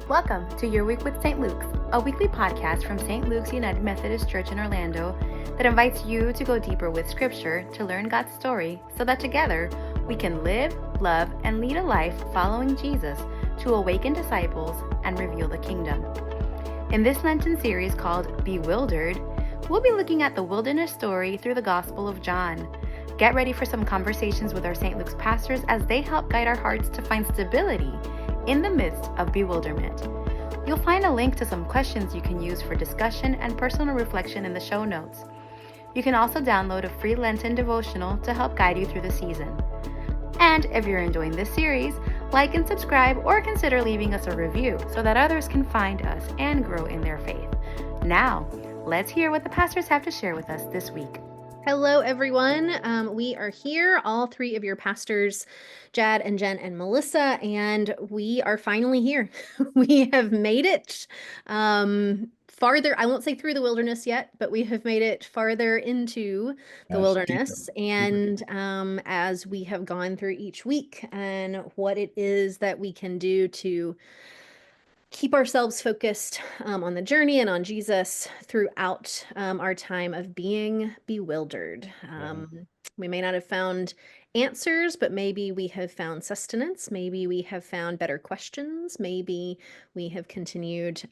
Welcome to Your Week with St. Luke's, a weekly podcast from St. Luke's United Methodist Church in Orlando that invites you to go deeper with Scripture to learn God's story so that together we can live, love, and lead a life following Jesus to awaken disciples and reveal the kingdom. In this Lenten series called Bewildered, we'll be looking at the wilderness story through the Gospel of John. Get ready for some conversations with our St. Luke's pastors as they help guide our hearts to find stability in the midst of bewilderment. You'll find a link to some questions you can use for discussion and personal reflection in the show notes. You can also download a free Lenten devotional to help guide you through the season. And if you're enjoying this series, like and subscribe or consider leaving us a review so that others can find us and grow in their faith. Now, let's hear what the pastors have to share with us this week. Hello, everyone. We are here, all three of your pastors, Jad and Jen and Melissa, and we are finally here. We have made it farther, I won't say through the wilderness yet, but we have made it farther into the wilderness. And as we have gone through each week and what it is that we can do to keep ourselves focused on the journey and on Jesus throughout our time of being bewildered. We may not have found answers, but maybe we have found sustenance. Maybe we have found better questions. Maybe we have continued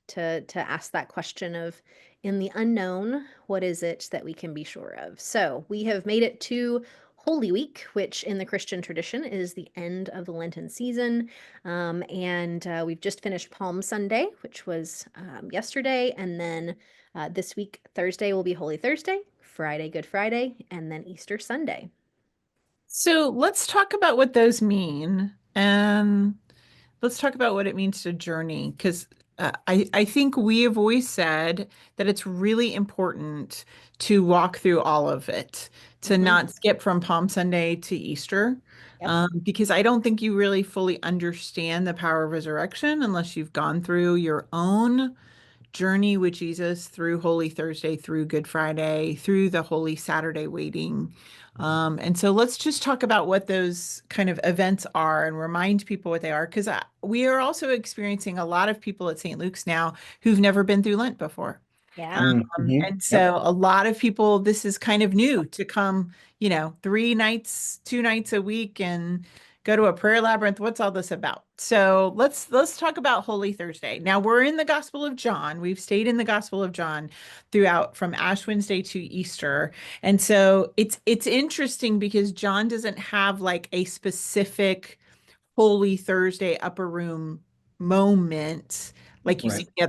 to ask that question of, in the unknown, what is it that we can be sure of? So we have made it to Holy Week, which in the Christian tradition is the end of the Lenten season. And we've just finished Palm Sunday, which was yesterday. And then this week, Thursday will be Holy Thursday, Friday, Good Friday, and then Easter Sunday. So let's talk about what those mean. And let's talk about what it means to journey, because I think we have always said that it's really important to walk through all of it, to not skip from Palm Sunday to Easter, because I don't think you really fully understand the power of resurrection unless you've gone through your own journey with Jesus through Holy Thursday, through Good Friday, through the Holy Saturday waiting. And so let's just talk about what those kind of events are and remind people what they are, because we are also experiencing a lot of people at St. Luke's now who've never been through Lent before. Yeah. And so a lot of people, this is kind of new to come, 2 nights a week and go to a prayer labyrinth. What's all this about? So let's talk about Holy Thursday. Now we're in the Gospel of John. We've stayed in the Gospel of John throughout from Ash Wednesday to Easter. And so it's interesting because John doesn't have like a specific Holy Thursday upper room moment like you see in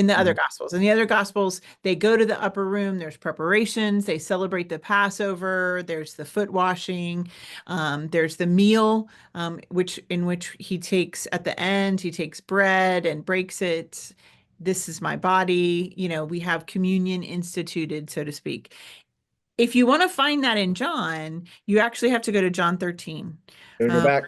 the other Gospels. In the other Gospels, they go to the upper room, there's preparations, they celebrate the Passover, there's the foot washing, there's the meal, in which he takes at the end, he takes bread and breaks it. This is my body. We have communion instituted, so to speak. If you want to find that in John, you actually have to go to John 13. Go back.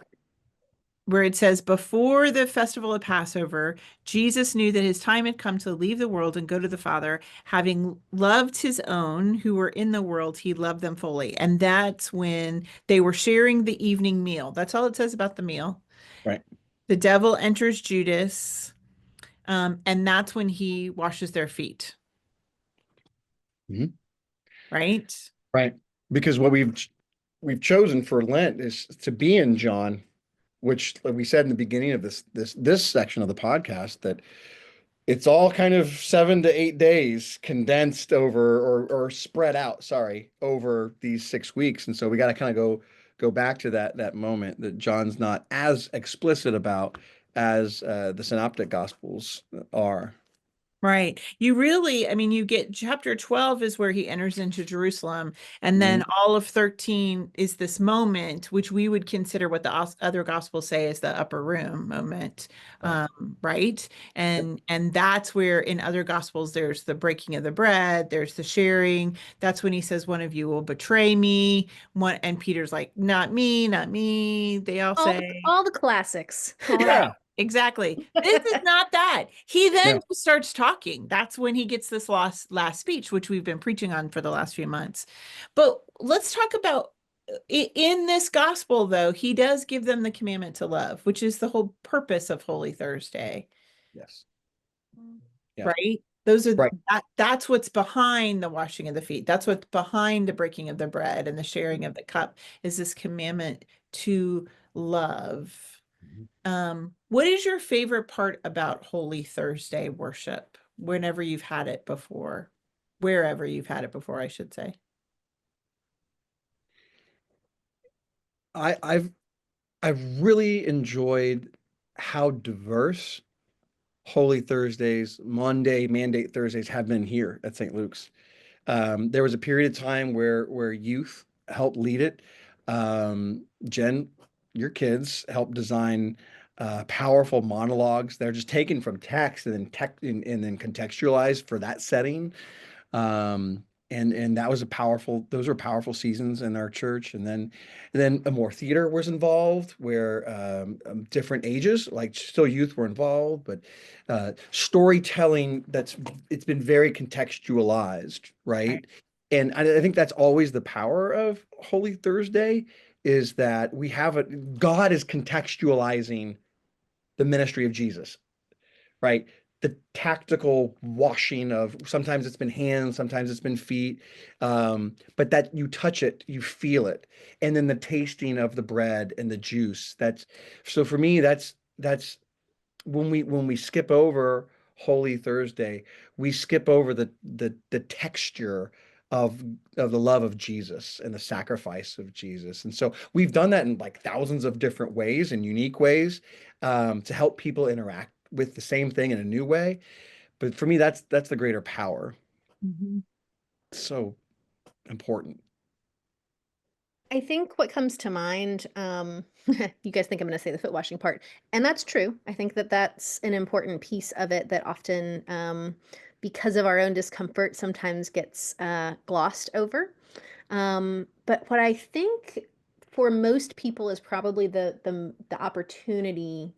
Where it says, before the festival of Passover, Jesus knew that his time had come to leave the world and go to the Father. Having loved his own who were in the world, he loved them fully. And that's when they were sharing the evening meal. That's all it says about the meal. Right. The devil enters Judas, and that's when he washes their feet. Right? Right. Because what we've chosen for Lent is to be in John, which, like we said in the beginning of this section of the podcast, that it's all kind of 7 to 8 days condensed over or spread out, over these 6 weeks. And so we got to kind of go back to that moment that John's not as explicit about as the Synoptic Gospels are. Right. You get chapter 12 is where he enters into Jerusalem. And then all of 13 is this moment, which we would consider what the other gospels say is the upper room moment. Right. And that's where in other gospels, there's the breaking of the bread, there's the sharing. That's when he says, one of you will betray me. And Peter's like, not me, not me. They all say all the classics. Yeah. Exactly. This is not that. He then starts talking. That's when he gets this last speech, which we've been preaching on for the last few months. But let's talk about in this gospel, though, he does give them the commandment to love, which is the whole purpose of Holy Thursday. Yes. Yeah. Right? Those are Right. that's what's behind the washing of the feet. That's what's behind the breaking of the bread and the sharing of the cup, is this commandment to love. What is your favorite part about Holy Thursday worship whenever you've had it before? Wherever you've had it before, I should say. I've really enjoyed how diverse Holy Thursdays, Monday, Mandate Thursdays have been here at St. Luke's. There was a period of time where youth helped lead it. Jenn, your kids helped design powerful monologues. They're just taken from text and then contextualized for that setting. And that was those were powerful seasons in our church. And then a more theater was involved where different ages, like still youth were involved, but storytelling it's been very contextualized, right? And I think that's always the power of Holy Thursday, is that God is contextualizing the ministry of Jesus, right? The tactical washing of, sometimes it's been hands, sometimes it's been feet, but that you touch it, you feel it, and then the tasting of the bread and the juice. So for me, that's when we skip over Holy Thursday, we skip over the texture of the love of Jesus and the sacrifice of Jesus. And so we've done that in like thousands of different ways and unique ways, to help people interact with the same thing in a new way. But for me, that's the greater power. So important. I think what comes to mind, you guys think I'm going to say the foot washing part, and that's true. I think that that's an important piece of it that often, because of our own discomfort, sometimes gets glossed over. But what I think for most people is probably the opportunity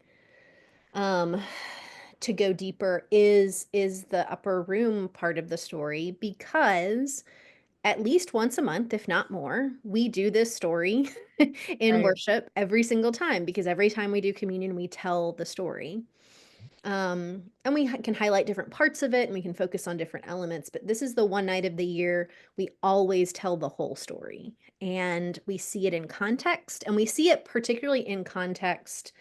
um, to go deeper is the upper room part of the story, because at least once a month, if not more, we do this story in Right. worship every single time, because every time we do communion, we tell the story. And we can highlight different parts of it and we can focus on different elements, but this is the one night of the year we always tell the whole story, and we see it in context, and we see it particularly in context,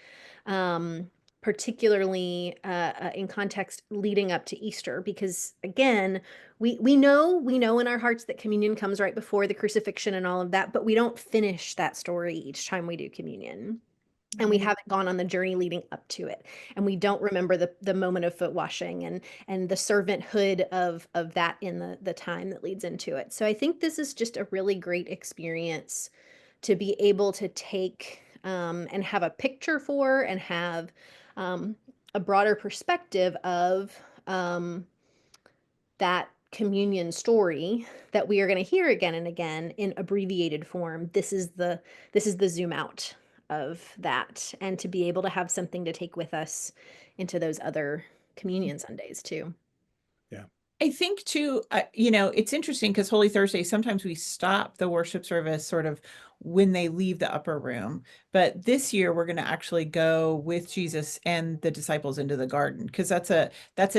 um, in context leading up to Easter, because again, we know in our hearts that communion comes right before the crucifixion and all of that, but we don't finish that story each time we do communion. And we haven't gone on the journey leading up to it, and we don't remember the moment of foot washing and the servanthood of that in the time that leads into it. So I think this is just a really great experience to be able to take, and have a picture for, and have a broader perspective of, that communion story that we are going to hear again and again in abbreviated form. This is the zoom out of that, and to be able to have something to take with us into those other communion Sundays too. Yeah. I think too, it's interesting because Holy Thursday, sometimes we stop the worship service sort of when they leave the upper room. But this year we're going to actually go with Jesus and the disciples into the garden, because that's a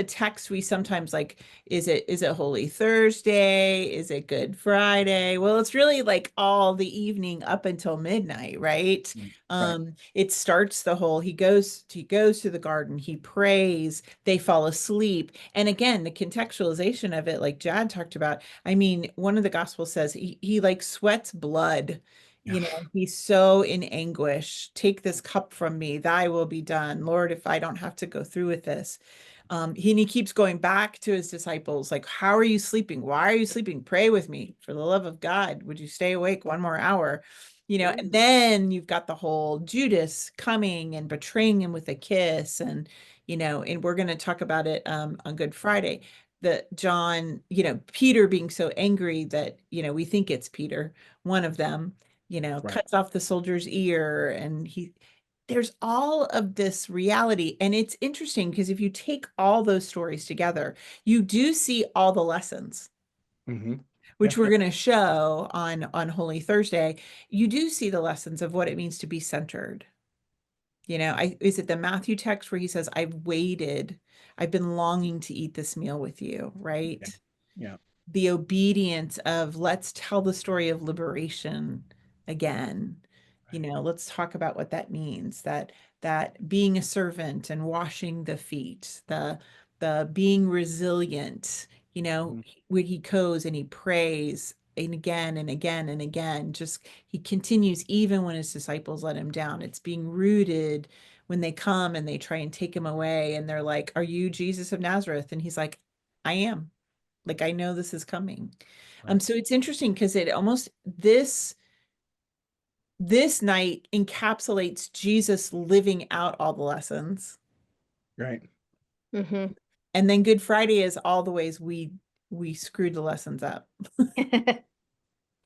text we sometimes like, is it Holy Thursday? Is it Good Friday? Well, it's really like all the evening up until midnight, right? Right. It starts he goes to the garden, he prays, they fall asleep. And again, the contextualization of it, like Jad talked about, I mean, one of the gospels says he like sweats blood. Yeah. He's so in anguish. Take this cup from me, thy will be done. Lord, if I don't have to go through with this. He keeps going back to his disciples, like, how are you sleeping? Why are you sleeping? Pray with me. For the love of God, would you stay awake one more hour? And then you've got the whole Judas coming and betraying him with a kiss. And we're going to talk about it on Good Friday. That John, Peter being so angry that, we think it's Peter, one of them, Right. cuts off the soldier's ear, and there's all of this reality. And it's interesting because if you take all those stories together, you do see all the lessons, Mm-hmm. which we're going to show on Holy Thursday, you do see the lessons of what it means to be centered. Is it the Matthew text where he says, I've been longing to eat this meal with you, right? Yeah. The obedience of let's tell the story of liberation again. Let's talk about what that means, that being a servant and washing the feet, the being resilient, Mhm. when he goes and he prays and again and again and again, just he continues even when his disciples let him down. It's being rooted when they come and they try and take him away and they're like, "Are you Jesus of Nazareth?" And he's like, "I am. Like, I know this is coming." Right. So it's interesting because it almost this night encapsulates Jesus living out all the lessons. Right. Mm-hmm. And then Good Friday is all the ways we screwed the lessons up,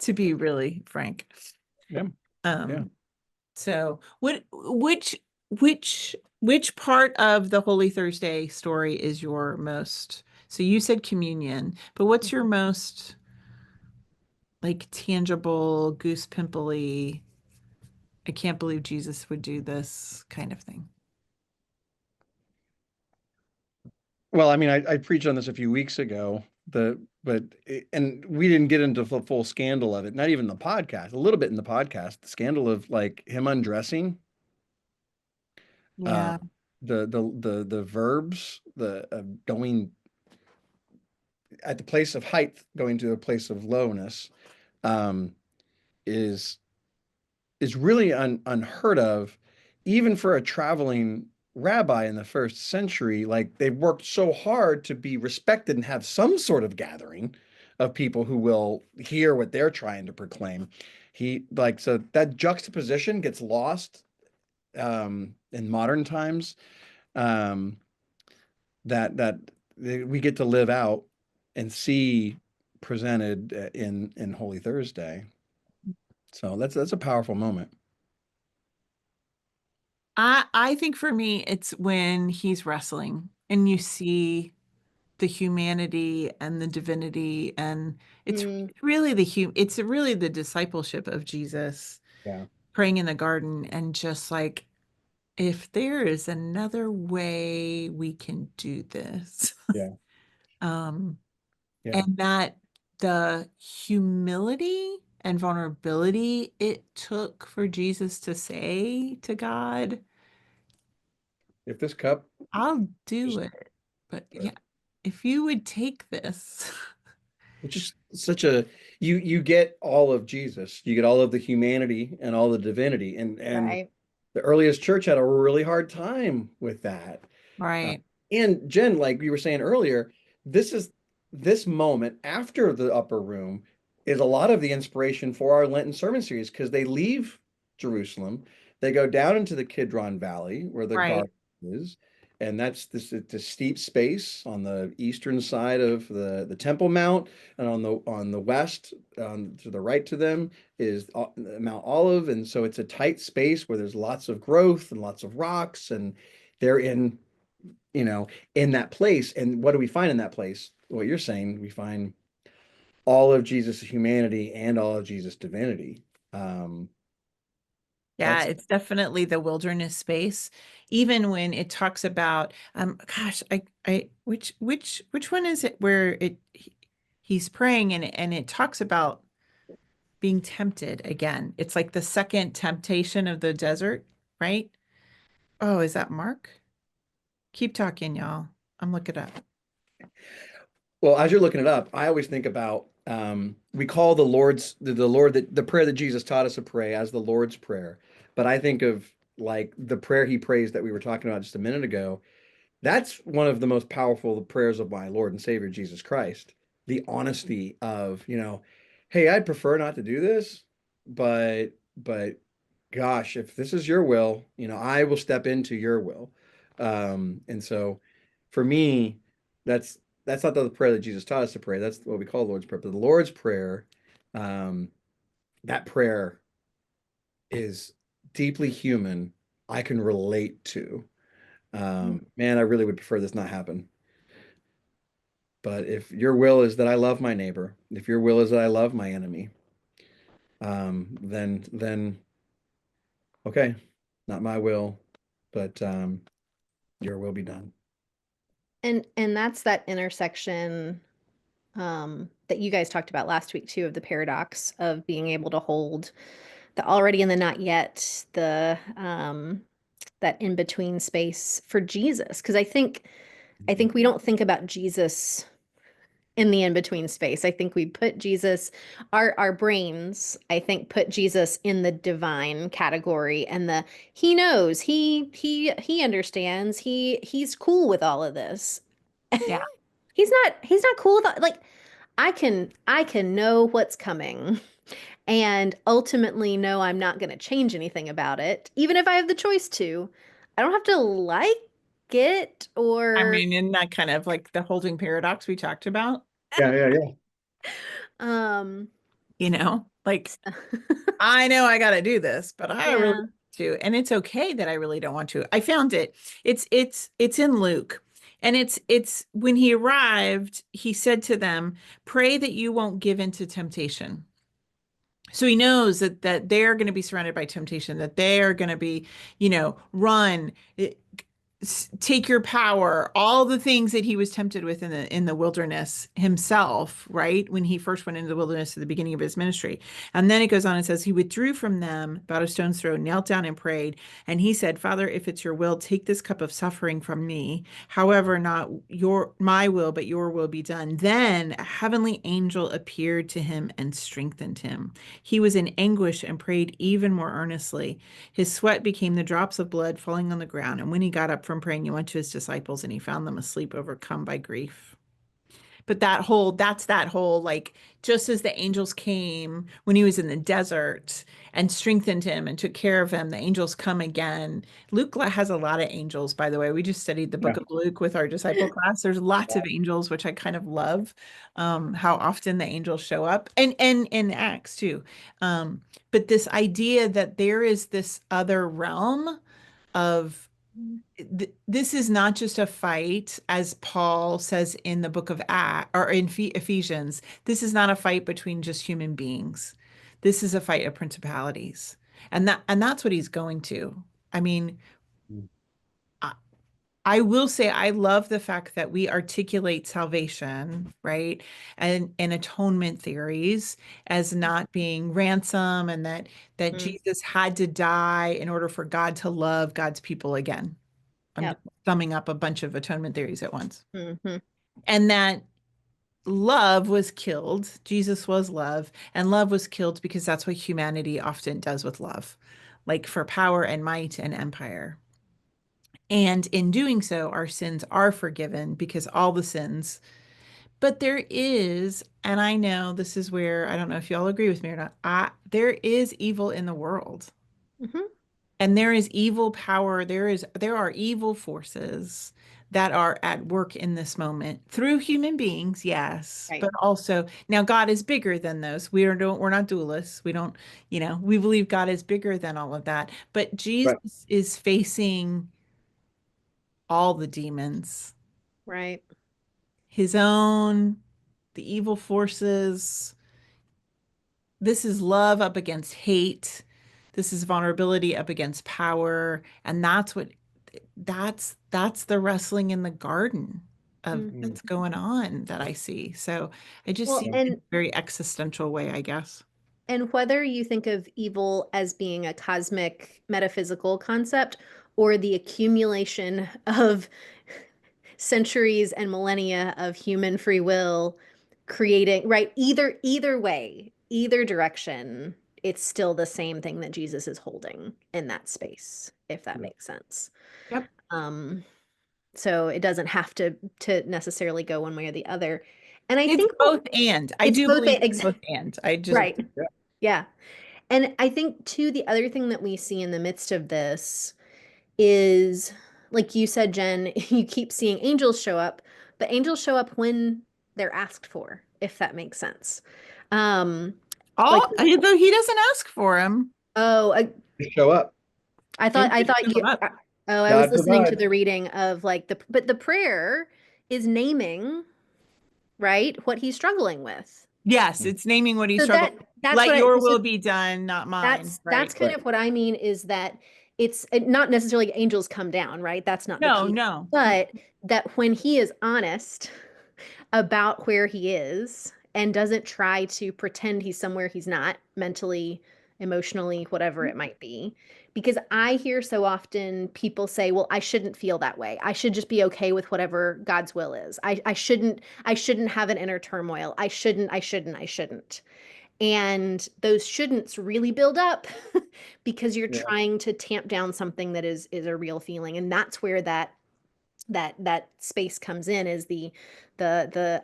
to be really frank. Yeah. Yeah. So which part of the Holy Thursday story is your most, so you said communion, but what's your most like tangible, goose pimply, I can't believe Jesus would do this kind of thing? Well, I mean, I preached on this a few weeks ago, and we didn't get into the full scandal of it, not even the podcast, a little bit in the podcast, the scandal of like him undressing, uh, Yeah. the verbs, the going at the place of height, going to a place of lowness, um, is is really unheard of, even for a traveling rabbi in the first century. Like they've worked so hard to be respected and have some sort of gathering of people who will hear what they're trying to proclaim. So that juxtaposition gets lost in modern times. Um, that we get to live out and see presented in Holy Thursday. So that's a powerful moment. I think for me, it's when he's wrestling and you see the humanity and the divinity, and it's Mm, really it's really the discipleship of Jesus Yeah. praying in the garden and just like, if there is another way we can do this. Yeah. um Yeah. and that the humility and vulnerability it took for Jesus to say to God, If this cup I'll do just it. But uh, yeah, if you would take this. which is such a you get all of Jesus, you get all of the humanity and all the divinity, and right. the earliest church had a really hard time with that. Uh, Right, and Jen, like you were saying earlier, this is this moment after the upper room is a lot of the inspiration for our Lenten sermon series because they leave Jerusalem, they go down into the Kidron Valley where the right. garden is, and that's this steep space on the eastern side of the Temple Mount, and on the west, to the right to them is Mount Olive, and so it's a tight space where there's lots of growth and lots of rocks, and they're in that place. And what do we find in that place? What you're saying, we find all of Jesus' humanity and all of Jesus' divinity. Um, Yeah, that's it's definitely the wilderness space. Even when it talks about, gosh, which one is it where he's praying and it talks about being tempted again. It's like the second temptation of the desert, right? Oh, is that Mark? Keep talking, y'all. I'm looking it up. Well, as you're looking it up, I always think about we call the Lord that the prayer that Jesus taught us to pray as the Lord's Prayer. But I think of like the prayer he prays that we were talking about just a minute ago. That's one of the most powerful prayers of my Lord and Savior Jesus Christ. The honesty of, hey, I'd prefer not to do this, but gosh, if this is your will, I will step into your will. And so for me, that's that's not the prayer that Jesus taught us to pray. That's what we call the Lord's Prayer. But the Lord's Prayer, um, that prayer is deeply human. I can relate to. Man, I really would prefer this not happen. But if your will is that I love my neighbor, if your will is that I love my enemy, then okay, not my will, but your will be done. And that's that intersection that you guys talked about last week too, of the paradox of being able to hold the already and the not yet, the that in between space for Jesus. Because I think we don't think about Jesus in the in between space. I think we put Jesus, our brains, I think, put Jesus in the divine category, and the he knows, he understands, he's cool with all of this. Yeah. He's not cool with like I can know what's coming and ultimately know I'm not going to change anything about it, even if I have the choice to. I don't have to like it I or mean, isn't that kind of like the holding paradox we talked about? Yeah, yeah, yeah. um Like I know I got to do this, but I really yeah. want to, and it's okay that I really don't want to. I found it. It's in Luke. And it's when he arrived, he said to them, "Pray that you won't give into temptation." So he knows that they're going to be surrounded by temptation, that they're going to be, run, take your power, all the things that he was tempted with in the wilderness himself, right? When he first went into the wilderness at the beginning of his ministry. And then it goes on and says he withdrew from them about a stone's throw, knelt down and prayed. And he said, "Father, if it's your will, take this cup of suffering from me. However, not my will, but your will be done." Then a heavenly angel appeared to him and strengthened him. He was in anguish and prayed even more earnestly. His sweat became the drops of blood falling on the ground. And when he got up from praying, he went to his disciples and he found them asleep, overcome by grief. But that's that whole, like, just as the angels came when he was in the desert and strengthened him and took care of him, the angels come again. Luke has a lot of angels, by the way. We just studied the book Yeah. of Luke with our disciple class. There's lots of angels, which I kind of love, how often the angels show up, and in Acts too. But this idea that there is this other realm of this is not just a fight, as Paul says in the book of Acts or in Ephesians. This is not a fight between just human beings. This is a fight of principalities, and that's what he's going to. I mean, I, I will say I love the fact that we articulate salvation, right, and atonement theories as not being ransom, and that Mm, Jesus had to die in order for God to love God's people again. I'm yep. just summing up a bunch of atonement theories at once. Hmm. And that love was killed. Jesus was love, and love was killed because that's what humanity often does with love, like for power and might and empire. And in doing so, our sins are forgiven because all the sins. But there is, and I know this is where I don't know if you all agree with me or not, there is evil in the world. Hmm. And there is evil power, there are evil forces that are at work in this moment through human beings, yes, Right. but also now God is bigger than those. We're not dualists. We don't, we believe God is bigger than all of that. But Right. Jesus is facing all the demons, Right. his own, the evil forces. This is love up against hate. This is vulnerability up against power. And that's the wrestling in the garden of Hmm. that's going on that I see. So I just Well, see it in and a very existential way, I guess. and whether you think of evil as being a cosmic metaphysical concept or the accumulation of centuries and millennia of human free will creating, right, either way, either direction, it's still the same thing that Jesus is holding in that space, if that Yeah. makes sense. Yep. Um, so it doesn't have to necessarily go one way or the other. And I It's think both and. I it's do both believe it's both and. I just right. Yeah. And I think too, the other thing that we see in the midst of this is, like you said, Jen, you keep seeing angels show up, but angels show up when they're asked for, if that makes sense. Um, like, all though he doesn't ask for him. oh, Just show up. I Angels thought show you, up. I was God listening to provides. the reading of like but the prayer is naming right? What he's struggling with. Yes, it's naming what he's So struggling. that's Let what your so will be done, not mine. that's Right. kind of what I mean is that it's not necessarily angels come down, right? That's not the No, key. no. But that when he is honest about where he is and doesn't try to pretend he's somewhere he's not mentally, emotionally, whatever it might be. Because I hear so often people say, well, I shouldn't feel that way. I should just be okay with whatever God's will is. I shouldn't have an inner turmoil. I shouldn't. And those shouldn'ts really build up because you're Yeah. trying to tamp down something that is a real feeling. And that's where that space comes in is the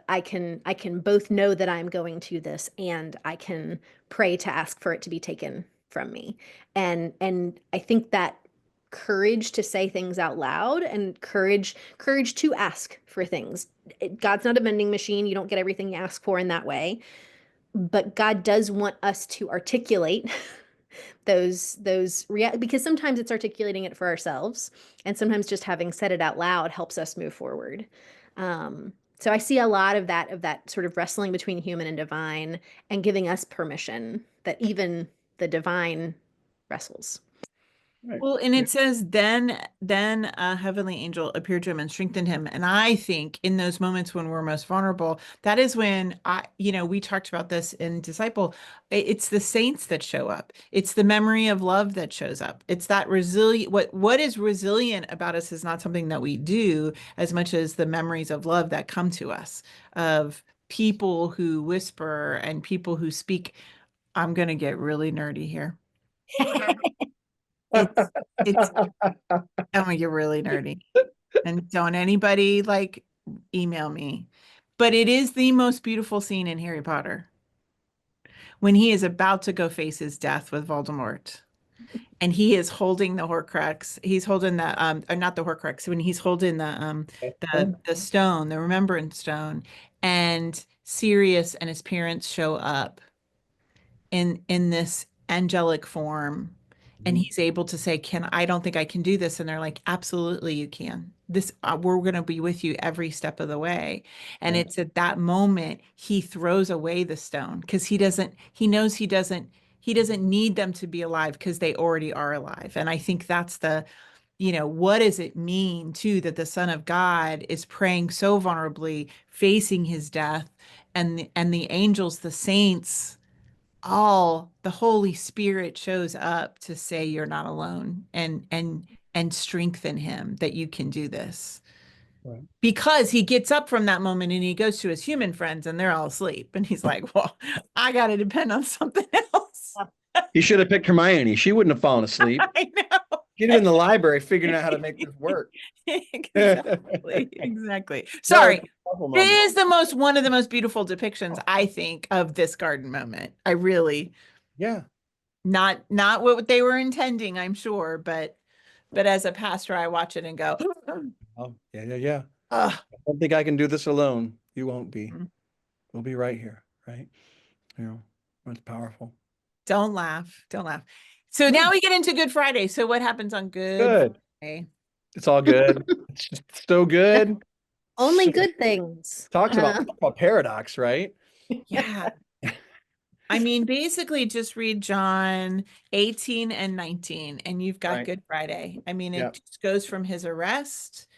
I can both know that I'm going to this and I can pray to ask for it to be taken from me. And I think that courage to say things out loud and courage to ask for things. God's not a vending machine. You don't get everything you ask for in that way, but God does want us to articulate because sometimes it's articulating it for ourselves, and sometimes just having said it out loud helps us move forward. So I see a lot of that sort of wrestling between human and divine, and giving us permission that even the divine wrestles. Right. Well, and Yeah. it says, then a heavenly angel appeared to him and strengthened him. And I think in those moments when we're most vulnerable, that is when we talked about this in Disciple. It's the saints that show up. It's the memory of love that shows up. It's that resilient, what is resilient about us is not something that we do as much as the memories of love that come to us, of people who whisper and people who speak. I'm going to get really nerdy here. It's it's I'm gonna get really nerdy. And don't anybody like email me. But it is the most beautiful scene in Harry Potter when he is about to go face his death with Voldemort. And he is holding the Horcrux. He's holding the or not the Horcrux, when he's holding the stone, the Remembrance Stone, and Sirius and his parents show up in this angelic form, and he's able to say, can I don't think I can do this, and they're like, absolutely you can. This we're going to be with you every step of the way. And Yeah. it's at that moment he throws away the stone because he knows he doesn't need them to be alive because they already are alive. And I think that's what does it mean too that the Son of God is praying so vulnerably, facing his death, and the angels, the saints, all the Holy Spirit shows up to say you're not alone, and strengthen him that you can do this. Right. Because he gets up from that moment and he goes to his human friends and they're all asleep. And he's like, well, I got to depend on something else. He should have picked Hermione. She wouldn't have fallen asleep. I know. She'd have been in the library figuring out how to make this work. Exactly. Exactly. No, Sorry. it's a powerful It moment. is one of the most beautiful depictions, I think, of this garden moment. I really, Yeah. not what they were intending, I'm sure, but as a pastor, I watch it and go, Oh, yeah, yeah, yeah. ugh. I don't think I can do this alone. You won't be. We'll be right here, right? It's powerful. Don't laugh. Don't laugh. So now we get into Good Friday. So what happens on Good Good. Friday? It's all good. It's just so good. Only So- good things. Talks about a paradox, right? Yeah. I mean, basically just read John 18 and 19 and you've got Right. Good Friday. I mean, Yeah. it just goes from his arrest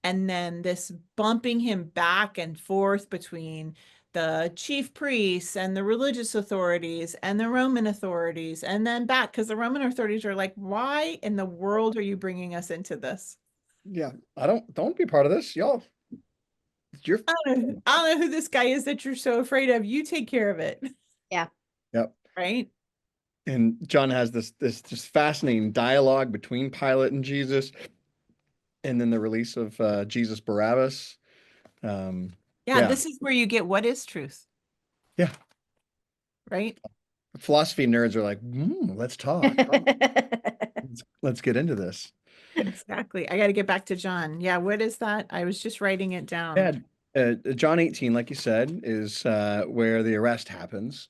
and then this bumping him back and forth between the chief priests and the religious authorities and the Roman authorities, and then back because the Roman authorities are like, why in the world are you bringing us into this? Yeah. Don't be part of this, y'all. You're I don't know who this guy is that you're so afraid of. You take care of it. Yeah. Yep. Right? And John has this just fascinating dialogue between Pilate and Jesus, and then the release of Jesus Barabbas. Yeah, Yeah. this is where you get what is truth. Yeah. Right? Philosophy nerds are like, let's talk. Let's get into this. Exactly. I got to get back to John. Yeah, what is that? I was just writing it down. Yeah, John 18, like you said, is where the arrest happens,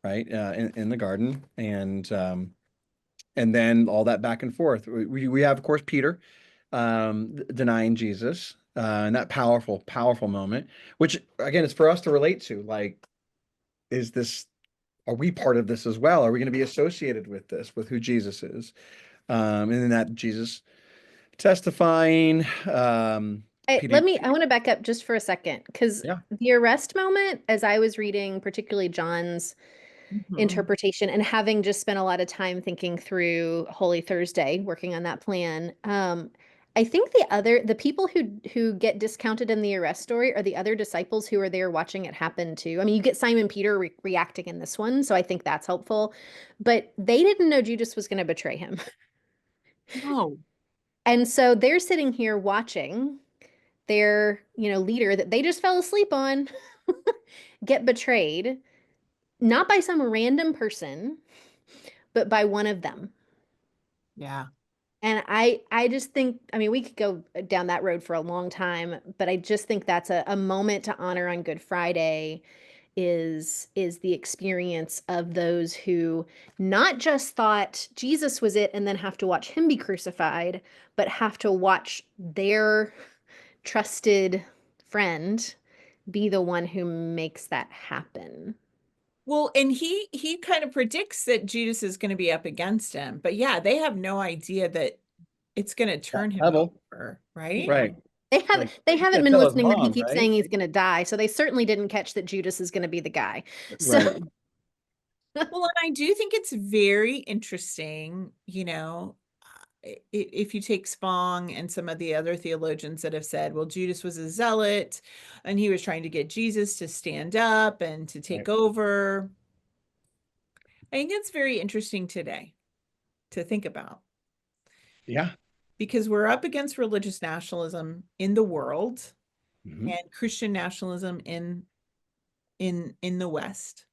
right? In the garden, and then all that back and forth. We have, of course, Peter denying Jesus, in that powerful, powerful moment, which again, it's for us to relate to. Like, are we part of this as well? Are we going to be associated with this, with who Jesus is? And then that Jesus testifying, Peter, I want to back up just for a second because yeah, the arrest moment, as I was reading, particularly John's interpretation and having just spent a lot of time thinking through Holy Thursday, working on that plan, I think the people who get discounted in the arrest story are the other disciples who are there watching it happen too. I mean, you get Simon Peter reacting in this one, so I think that's helpful. But they didn't know Judas was going to betray him. No. And so they're sitting here watching their, leader that they just fell asleep on get betrayed, not by some random person, but by one of them. Yeah. And I just think, I mean, we could go down that road for a long time, but I just think that's a moment to honor on Good Friday is the experience of those who not just thought Jesus was it and then have to watch him be crucified, but have to watch their trusted friend be the one who makes that happen. Well, and he kind of predicts that Judas is going to be up against him. But yeah, they have no idea that it's going to turn him level, over, right? right? They Like, haven't yeah, been tell his listening when he mom, keeps right? saying he's going to die, so they certainly didn't catch that Judas is going to be the guy. So Right. Well, and I do think it's very interesting, if you take Spong and some of the other theologians that have said, well, Judas was a zealot and he was trying to get Jesus to stand up and to take Right. over. I think it's very interesting today to think about Yeah. because we're up against religious nationalism in the world Mhm. and Christian nationalism in the West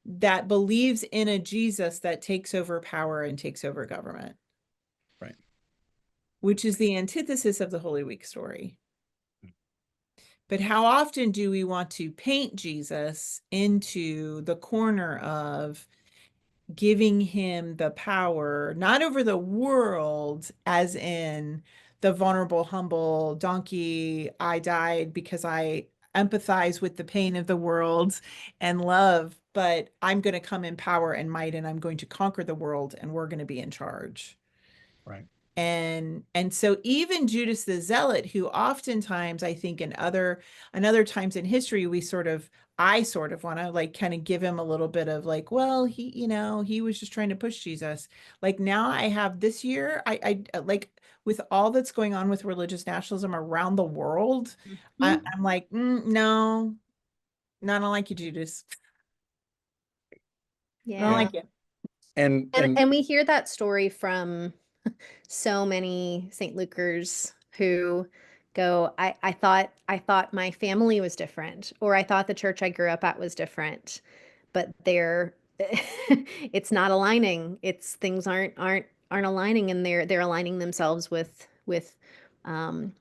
that believes in a Jesus that takes over power and takes over government. Right. Which is the antithesis of the Holy Week story. But how often do we want to paint Jesus into the corner of giving him the power, not over the world, as in the vulnerable, humble donkey, I died because I empathize with the pain of the world and love, but I'm going to come in power and might, and I'm going to conquer the world, and we're going to be in charge. Right. And so even Judas the Zealot, who oftentimes I think in other times in history, I sort of want to like kind of give him a little bit of like, well, he was just trying to push Jesus. Like now I have this year, I like with all that's going on with religious nationalism around the world, Mhm. I'm like, no, I don't like you, Judas. I don't Yeah. like you. And we hear that story from so many St. Lukers who go, I thought my family was different, or I thought the church I grew up at was different, but it's not aligning. It's things aren't aligning, and they're aligning themselves with um,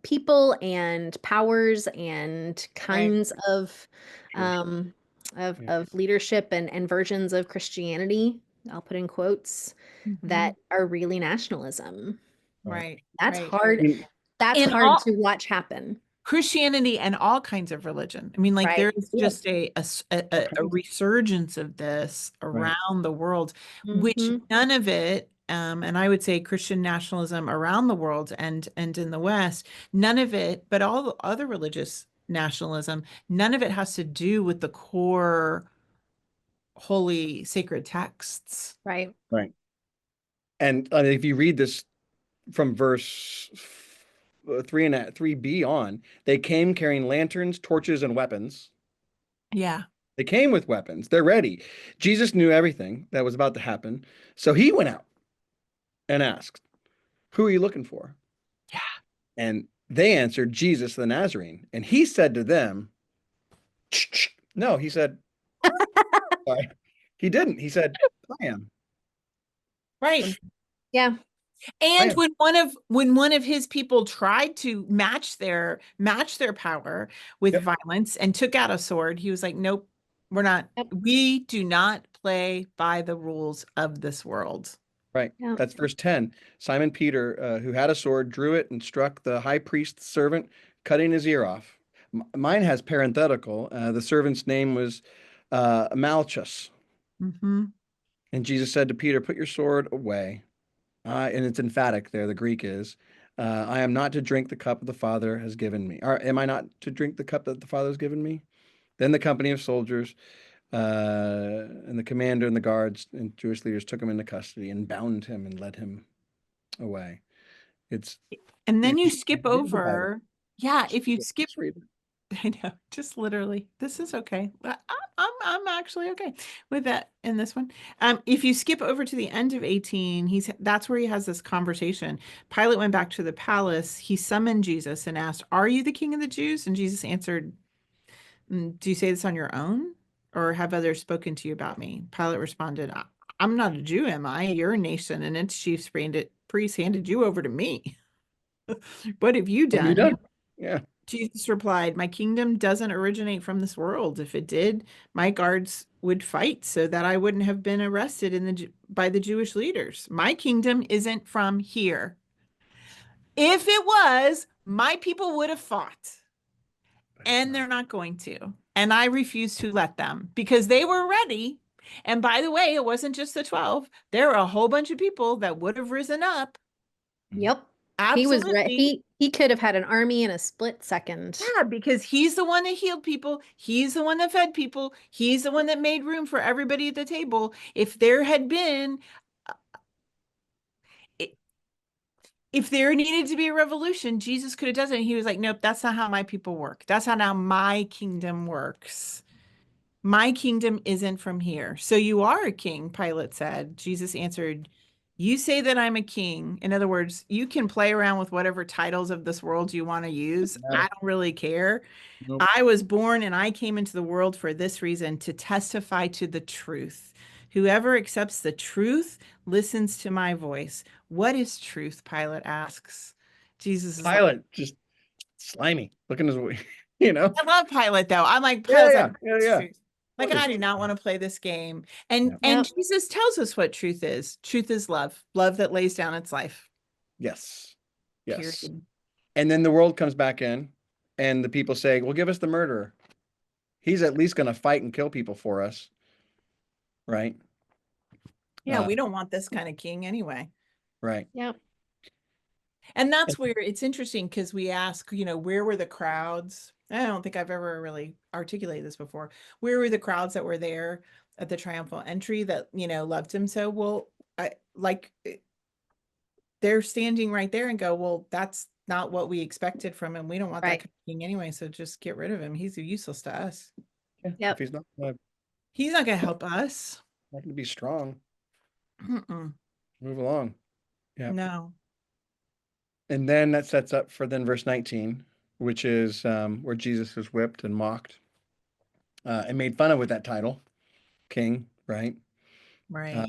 people and powers and Right. kinds of Sure. um, Yeah. of leadership and versions of Christianity. I'll put in quotes that Mhm. are really nationalism. Right. Right. That's Right. I hard. mean, That's And hard all to watch happen. Christianity and all kinds of religion. I mean, like Right. there's yeah, just all a kinds. resurgence of this Right. around the world, which Hmm. none of it, and I would say Christian nationalism around the world and in the West, none of it, but all the other religious nationalism, none of it has to do with the core holy sacred texts. Right. Right. And if you read this from verse 3b on, they came carrying lanterns, torches, and weapons. Yeah. They came with weapons. They're ready. Jesus knew everything that was about to happen. So he went out and asked, who are you looking for? Yeah. And they answered, Jesus the Nazarene. And he said to them, no, he said, sorry. He didn't. He said, I am. Right. Yeah. I And am. when one of his people tried to match their power with Yep. violence and took out a sword, he was like, "Nope, Yep. we do not play by the rules of this world." Right. Yeah. That's verse 10. Simon Peter, who had a sword, drew it and struck the high priest's servant, cutting his ear off. Mine has parenthetical. The servant's name was Malchus. Mm-hmm. And Jesus said to Peter, "Put your sword away." And it's emphatic there, the Greek is. I am not to drink the cup the Father has given me. Or am I not to drink the cup that the Father has given me? Then the company of soldiers and the commander and the guards and Jewish leaders took him into custody and bound him and led him away. It's And then you read skip the Bible. over. Yeah, if you skip, Just read it. I know, just literally, this is okay. I'm actually okay with that in this one. If you skip over to the end of 18, that's where he has this conversation. Pilate went back to the palace. He summoned Jesus and asked, "Are you the king of the Jews?" And Jesus answered, "Do you say this on your own, or have others spoken to you about me?" Pilate responded, "I'm not a Jew, am I? Your nation and its chief priests handed you over to me. What have you What have you done?" done? Yeah. Jesus replied, "My kingdom doesn't originate from this world. If it did, my guards would fight so that I wouldn't have been arrested by the Jewish leaders. My kingdom isn't from here. If it was, my people would have fought, and they're not going to. And I refuse to let them because they were ready. And by the way, it wasn't just the 12. There were a whole bunch of people that would have risen up. Yep. He was Absolutely. he could have had an army in a split second. Yeah, because he's the one that healed people. He's the one that fed people. He's the one that made room for everybody at the table. If there had been, i- if there needed to be a revolution, Jesus could have done it. And he was like, "Nope, that's not how my people work. That's not how my kingdom works. My kingdom isn't from here." "So you are a king," Pilate said. Jesus answered, "You say that I'm a king." In other words, you can play around with whatever titles of this world you want to use. I Matter. don't really care. Nope. I was born and I came into the world for this reason, to testify to the truth. Whoever accepts the truth listens to my voice. What is truth? Pilate asks. Jesus is like, Pilate, just slimy. Looking his way, you know? I love Pilate though. I'm like, Yeah, Pilate's yeah, like, yeah, "What's yeah. truth?" Like, What I is do not want to play this game. Yeah. And Yep. Jesus tells us what truth is. Truth is love. Love that lays down its life. Yes. Yes. Period. And then the world comes back in, and the people say, "Well, give us the murderer. He's at least going to fight and kill people for us." Right? Yeah, Uh, we don't want this kind of king anyway. right. Yep. And that's where it's interesting because we ask, where were the crowds? I don't think I've ever really articulated this before. Where were the crowds that were there at the triumphal entry that, loved him so? Well, they're standing right there and go, "Well, that's not what we expected from him. We don't want that Right. kind of king anyway. So just get rid of him. He's useless to us. Yeah. Yep. If he's not, He's not going to help us." not going to be strong, Mm-mm. move along. Yeah. No. And then that sets up for then verse 19, which is where Jesus was whipped and mocked and made fun of with that title, king, right? Right.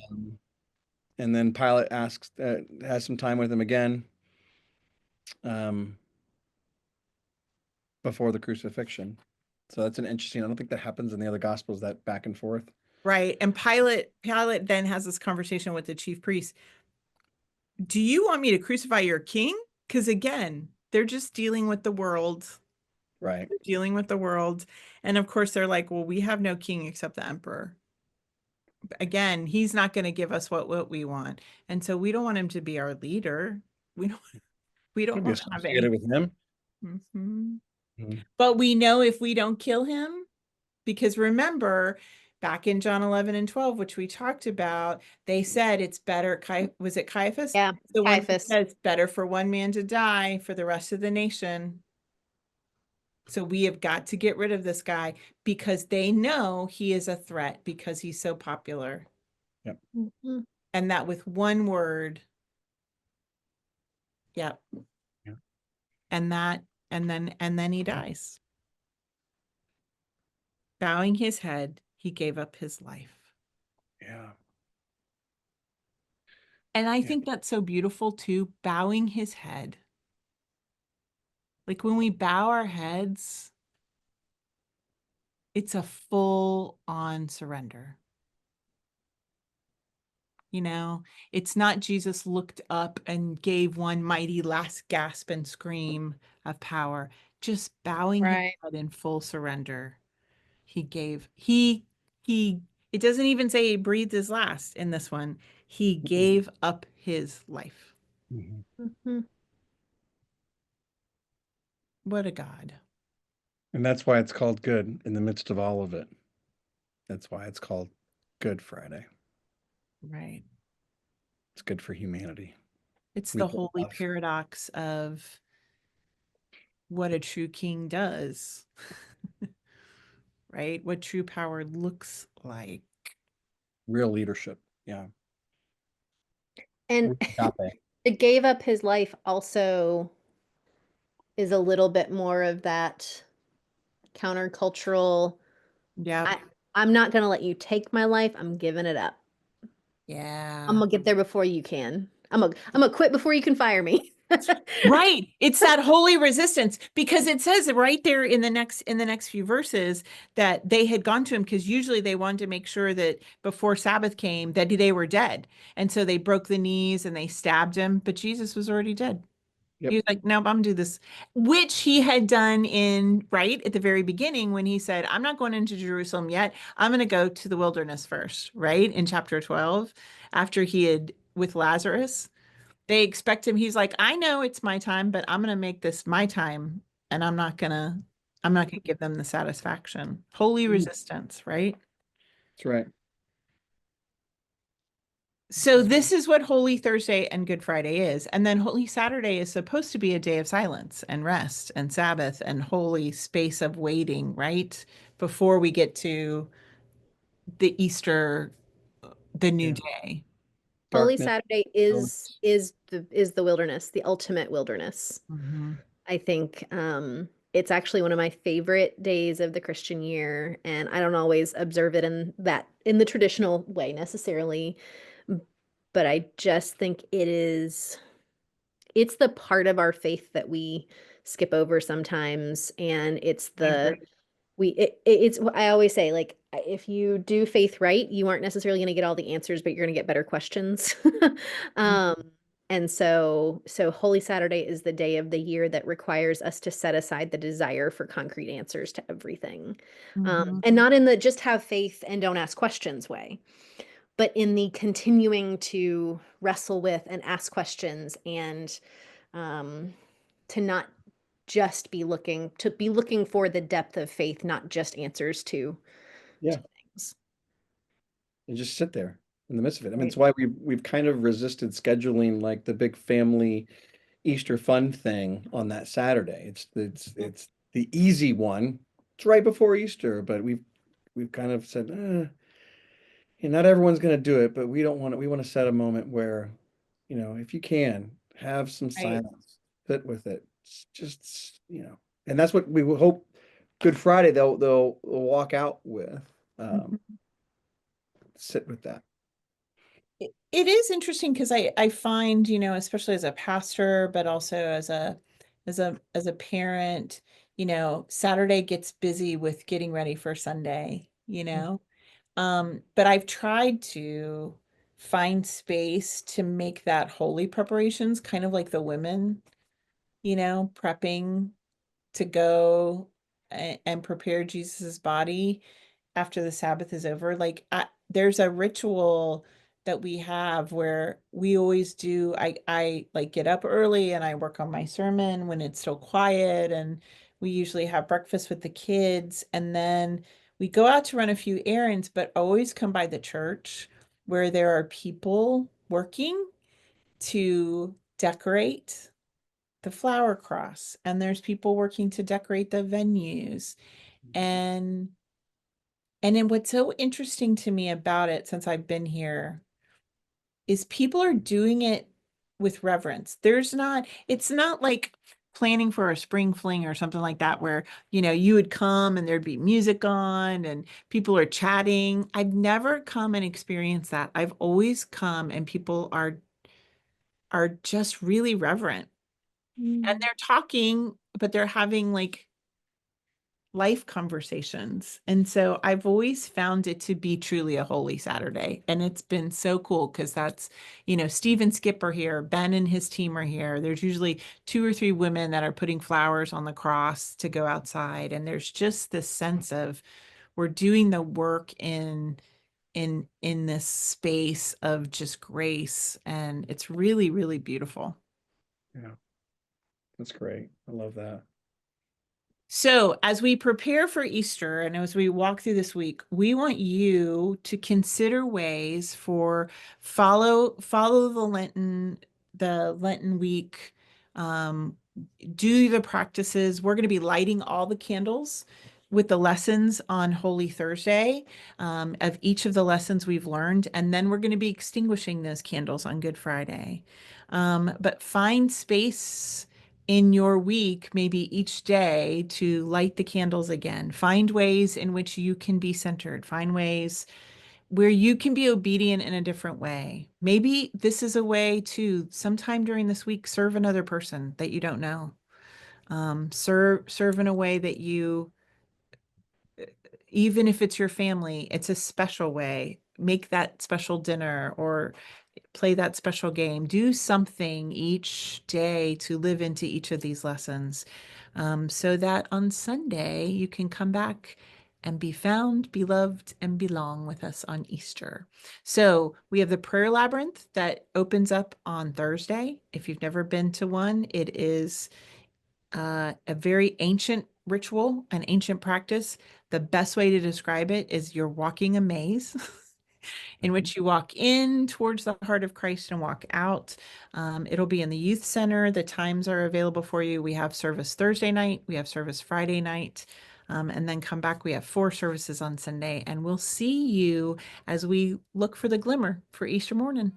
And then Pilate asks, has some time with him again before the crucifixion. So that's an interesting, I don't think that happens in the other gospels, that back and forth. Right. And Pilate then has this conversation with the chief priest. "Do you want me to crucify your king?" Because again, they're just dealing with the world. Right. They're dealing with the world. And of course, they're like, "Well, we have no king except the emperor." Again, he's not going to give us what we want. And so we don't want him to be our leader. We don't we don't Can't be want to have associated any. with him. Mhm. Mhm. But we know if we don't kill him, because remember, back in John 11 and 12, which we talked about, they said it's better. Was it Caiaphas? Yeah. The one who Caiaphas. says better for one man to die for the rest of the nation. So we have got to get rid of this guy because they know he is a threat because he's so popular. Mhm. And that with one word. Yep. Yeah. And then he dies. Bowing his head, he gave up his life. Yeah. And I Yeah. think that's so beautiful too, bowing his head. Like when we bow our heads, it's a full on surrender. It's not Jesus looked up and gave one mighty last gasp and scream of power, just bowing his Right. head in full surrender. He it doesn't even say he breathed his last in this one. He gave up his life. Mhm. Mhm. What a God. And that's why it's called good in the midst of all of it. That's why it's called Good Friday. Right. It's good for humanity. It's We the holy love. paradox of what a true king does, right? What true power looks like. Real leadership. Yeah. And Agape. it gave up his life also is a little bit more of that countercultural. Yep. I'm not going to let you take my life. I'm giving it up. I'm Yeah. gonna get there before you can. I'm gonna quit before you can fire me. Right. It's that holy resistance because it says right there in the next few verses that they had gone to him because usually they wanted to make sure that before Sabbath came that they were dead. And so they broke the knees and they stabbed him, but Jesus was already dead. Yep. He was like, nope, I'm gonna do this, which he had done right at the very beginning when he said, I'm not going into Jerusalem yet. I'm going to go to the wilderness first, right? In chapter 12, after he had with Lazarus, they expect him. He's like, I know it's my time, but I'm going to make this my time. And I'm not gonna give them the satisfaction. Holy resistance, right? That's right. So this is what Holy Thursday and Good Friday is. And then Holy Saturday is supposed to be a day of silence and rest and Sabbath and holy space of waiting, right? Before we get to the Easter, the new Yeah. day. Holy Darkness. Saturday is the wilderness, the ultimate wilderness. Mhm. I think it's actually one of my favorite days of the Christian year, and I don't always observe it in the traditional way necessarily, but I just think it's the part of our faith that we skip over sometimes, and it's I the agree. it's I always say, like, if you do faith right, you aren't necessarily going to get all the answers, but you're going to get better questions. um and so Holy Saturday is the day of the year that requires us to set aside the desire for concrete answers to everything, Mhm. and not in the just have faith and don't ask questions way, but in the continuing to wrestle with and ask questions, and um to not just be looking for the depth of faith, not just answers Yeah. to things. And just sit there in the midst of it. I mean, Right. it's why we've kind of resisted scheduling like the big family Easter fun thing on that Saturday. It's the easy one. It's right before Easter, but we've kind of said, not everyone's going to do it, but we don't want to. We want to set a moment where, if you can have some Right. silence, sit with it. It's just, and that's what we will hope. Good Friday, they'll walk out with. Um, Mhm. Sit with that. It is interesting because I find, especially as a pastor, but also as a parent, Saturday gets busy with getting ready for Sunday. But I've tried to find space to make that holy preparations, kind of like the women, prepping to go and prepare Jesus's body after the Sabbath is over. Like there's a ritual that we have where we always do. I like get up early and I work on my sermon when it's still quiet, and we usually have breakfast with the kids, and then we go out to run a few errands, but always come by the church where there are people working to decorate the flower cross, and there's people working to decorate the venues. And then what's so interesting to me about it since I've been here is people are doing it with reverence. It's not like planning for a spring fling or something like that where, you would come and there'd be music on and people are chatting. I've never come and experienced that. I've always come and people are just really reverent. And they're talking, but they're having life conversations. And so I've always found it to be truly a Holy Saturday. And it's been so cool because that's, Steve and Skip are here, Ben and his team are here. There's usually 2 or 3 women that are putting flowers on the cross to go outside. And there's just this sense of we're doing the work in this space of just grace. And it's really, really beautiful. Yeah. That's great. I love that. So, as we prepare for Easter and as we walk through this week, we want you to consider ways for follow the Lenten week. Um, do the practices. We're going to be lighting all the candles with the lessons on Holy Thursday, of each of the lessons we've learned, and then we're going to be extinguishing those candles on Good Friday. But find space in your week, maybe each day, to light the candles again. Find ways in which you can be centered. Find ways where you can be obedient in a different way. Maybe this is a way to sometime during this week serve another person that you don't know. Serve in a way that you, even if it's your family, it's a special way. Make that special dinner or play that special game. Do something each day to live into each of these lessons, so that on Sunday you can come back and be found, be loved, and belong with us on Easter. So we have the prayer labyrinth that opens up on Thursday. If you've never been to one, it is a very ancient ritual, an ancient practice. The best way to describe it is you're walking a maze in which you walk in towards the heart of Christ and walk out. It'll be in the youth center. The times are available for you. We have service Thursday night, we have service Friday night, and then come back. We have 4 services on Sunday, and we'll see you as we look for the glimmer for Easter morning.